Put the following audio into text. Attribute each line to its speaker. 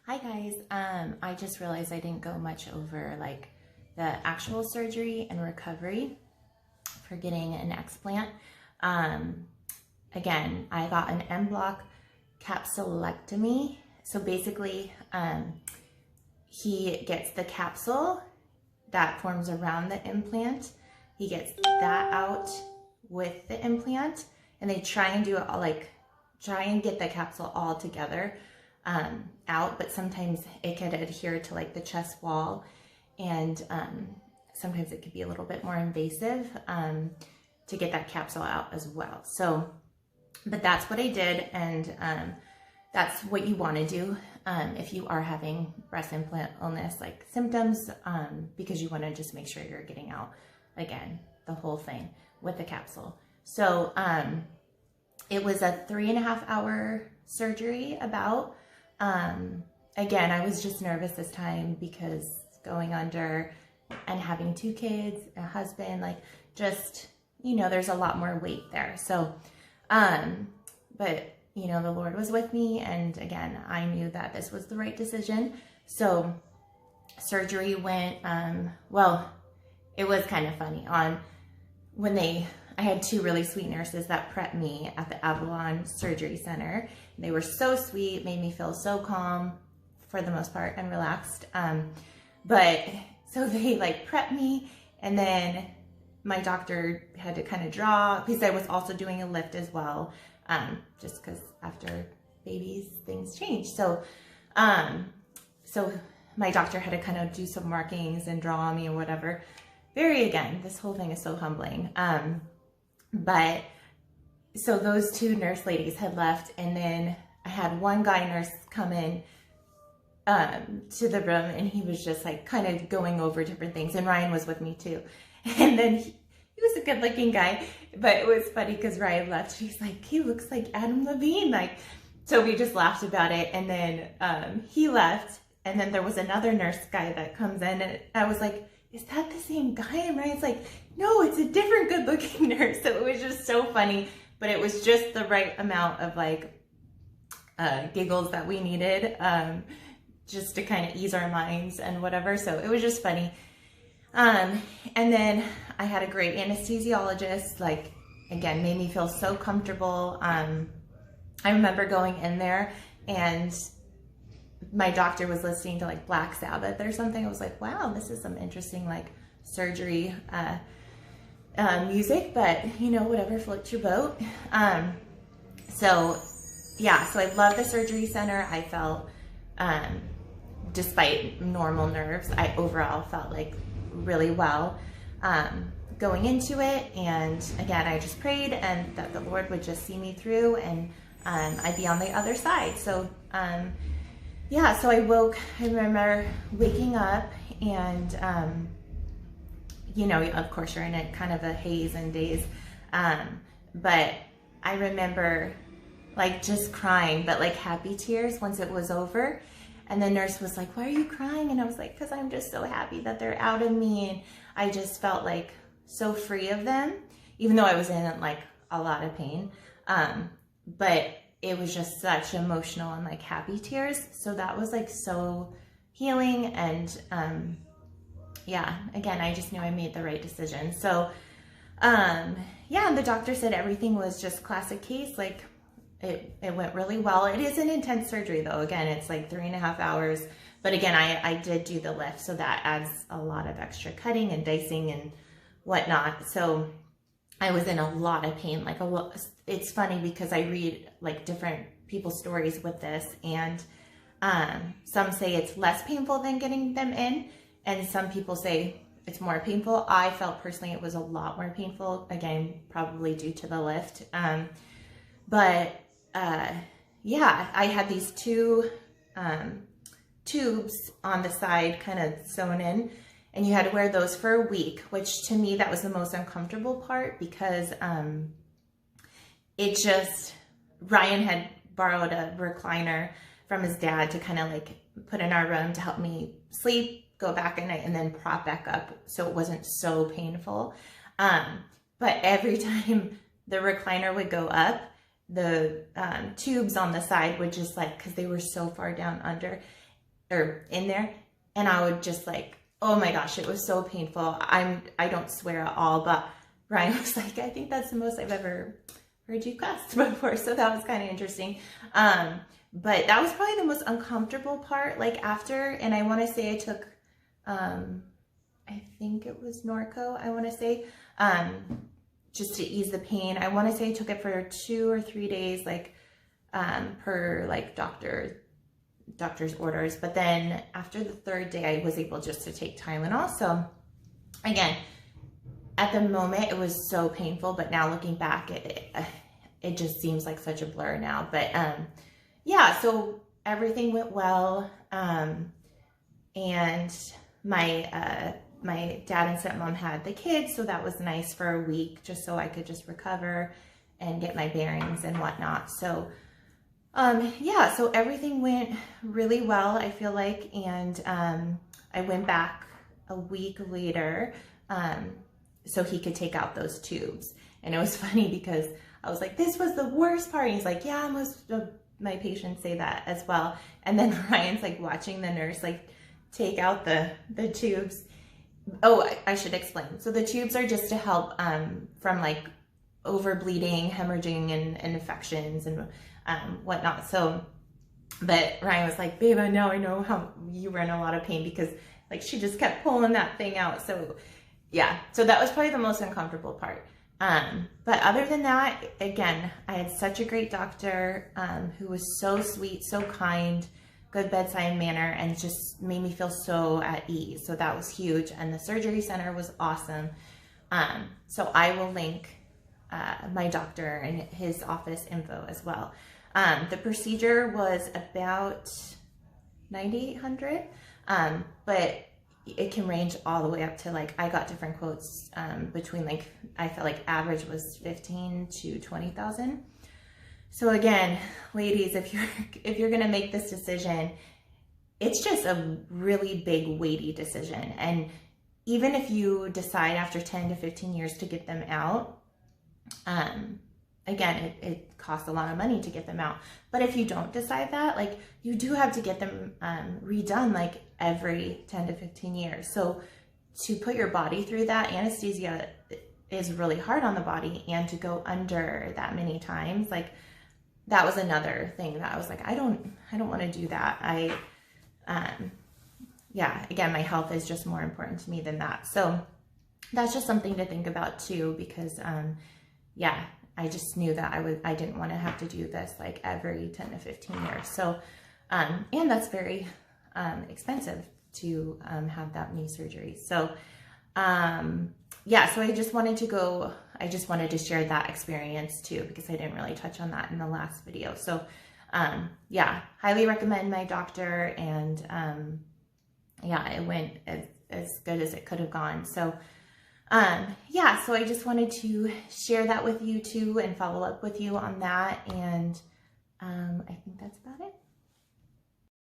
Speaker 1: Hi guys, I just realized I didn't go much over like the actual surgery and recovery for getting an explant. Again, I got an en bloc capsulectomy. So basically, he gets the capsule that forms around the implant. He gets that out with the implant, and they try and do it all, like try and get the capsule all together out, but sometimes it could adhere to like the chest wall, and sometimes it could be a little bit more invasive to get that capsule out as well. So, but that's what I did, and that's what you want to do if you are having breast implant illness, like symptoms, because you want to just make sure you're getting out, again, the whole thing with the capsule. So it was a 3.5 hour surgery about. Again, I was just nervous this time because going under and having 2 kids, a husband, like just, you know, there's a lot more weight there. So, but you know, the Lord was with me, and again, I knew that this was the right decision. So surgery went, well, it was kind of funny when I had 2 really sweet nurses that prepped me at the Avalon Surgery Center. They were so sweet, made me feel so calm for the most part and relaxed. But so they like prepped me, and then my doctor had to kind of draw, because I was also doing a lift as well, just because after babies, things change. So, so my doctor had to kind of do some markings and draw on me or whatever. Again, this whole thing is so humbling. But so those 2 nurse ladies had left, and then I had one guy nurse come in to the room, and he was just like kind of going over different things, and Ryan was with me too. And then he was a good looking guy, but it was funny because Ryan left. He's like, he looks like Adam Levine, like, so we just laughed about it. And then he left, and then there was another nurse guy that comes in, and I was like, is that the same guy? And Ryan's like, no, it's a different good looking nurse. So it was just so funny, but it was just the right amount of like giggles that we needed, just to kind of ease our minds and whatever. So it was just funny. And then I had a great anesthesiologist, like, again, made me feel so comfortable. I remember going in there, and my doctor was listening to like Black Sabbath or something. I was like, wow, this is some interesting like surgery music, but you know, whatever floats your boat. So yeah, so I love the surgery center. I felt, despite normal nerves, I overall felt like really well going into it. And again, I just prayed and that the Lord would just see me through, and I'd be on the other side. So yeah, so I remember waking up, and you know, of course you're in a kind of a haze and daze, but I remember like just crying, but like happy tears once it was over. And the nurse was like, why are you crying? And I was like, because I'm just so happy that they're out of me. And I just felt like so free of them, even though I was in like a lot of pain. But it was just such emotional and like happy tears. So that was like so healing. And yeah, again, I just knew I made the right decision. So yeah, the doctor said everything was just classic case. Like it went really well. It is an intense surgery though. Again, it's like 3.5 hours. But again, I did do the lift, so that adds a lot of extra cutting and dicing and whatnot. So I was in a lot of pain, like a lot. It's funny because I read like different people's stories with this, and some say it's less painful than getting them in, and some people say it's more painful. I felt personally it was a lot more painful, again, probably due to the lift. But yeah, I had these 2 tubes on the side kind of sewn in, and you had to wear those for a week, which to me, that was the most uncomfortable part, because Ryan had borrowed a recliner from his dad to kind of like put in our room to help me sleep, go back at night, and then prop back up so it wasn't so painful. But every time the recliner would go up, the tubes on the side would just like, because they were so far down under, or in there, and I would just like, oh my gosh, it was so painful. I don't swear at all, but Ryan was like, I think that's the most I've ever heard you cuss before. So that was kind of interesting. But that was probably the most uncomfortable part, like after, and I want to say I took, I think it was Norco, I want to say, just to ease the pain. I want to say I took it for 2 or 3 days, like, per like doctor's orders. But then after the 3rd day, I was able just to take Tylenol. So again, at the moment it was so painful, but now looking back, it just seems like such a blur now. But, yeah, so everything went well. And my dad and stepmom had the kids, so that was nice for a week, just so I could just recover and get my bearings and whatnot. So, yeah, so everything went really well, I feel like, and I went back a week later so he could take out those tubes. And it was funny because I was like, this was the worst part. And he's like, yeah, most of my patients say that as well. And then Ryan's like watching the nurse like take out the tubes. Oh, I should explain. So the tubes are just to help from like overbleeding, hemorrhaging, and infections and whatnot. So, but Ryan was like, babe, I know how you were in a lot of pain, because like she just kept pulling that thing out. So yeah, so that was probably the most uncomfortable part. But other than that, again, I had such a great doctor who was so sweet, so kind, good bedside manner, and just made me feel so at ease. So that was huge. And the surgery center was awesome. So I will link my doctor and his office info as well. The procedure was about $9,800, but it can range all the way up to, like, I got different quotes between, like, I felt like average was 15 to 20,000. So again, ladies, if you're gonna make this decision, it's just a really big, weighty decision. And even if you decide after 10 to 15 years to get them out, again, it costs a lot of money to get them out. But if you don't decide that, like, you do have to get them redone like every 10 to 15 years. So to put your body through that, anesthesia is really hard on the body, and to go under that many times, like, that was another thing that I was like, I don't want to do that. Yeah, again, my health is just more important to me than that. So that's just something to think about too, because, yeah, I just knew that I didn't want to have to do this like every 10 to 15 years. So, and that's very, expensive to, have that knee surgery. So, yeah, so I just wanted to share that experience too, because I didn't really touch on that in the last video. So, yeah, highly recommend my doctor, and, yeah, it went as good as it could have gone. So, yeah, so I just wanted to share that with you too, and follow up with you on that. And, I think that's about it.